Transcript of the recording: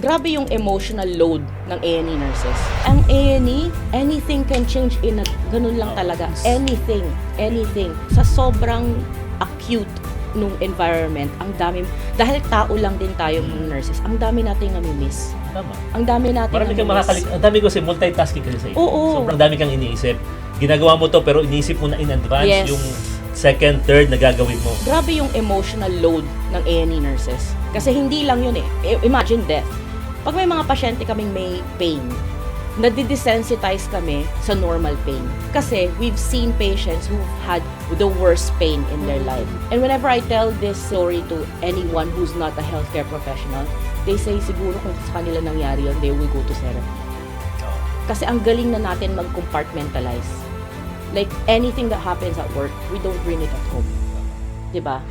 Grabe yung emotional load ng A&E nurses. Ang A&E, anything can change in a ganun lang talaga. Anything. Sa sobrang acute nung environment, ang dami, dahil tao lang din tayo mga nurses, ang dami nating namimiss. Tama. Ang dami nating Marami kang ang dami ko kasi multitasking kasi sa iyo. Oo. Sobrang dami kang iniisip. Ginagawa mo to pero iniisip mo na in advance Yes. yung second, third na gagawin mo. Grabe yung emotional load ng A&E nurses. Kasi hindi lang yun eh. Imagine death. Pag may mga pasyente kaming may pain, nadidesensitize kami sa normal pain. Kasi we've seen patients who've had the worst pain in their life. And whenever I tell this story to anyone who's not a healthcare professional, they say siguro kung sa kanila nangyari yun, they will go to therapy. Kasi ang galing na natin mag-compartmentalize. Like anything that happens at work, we don't bring it at home. Diba?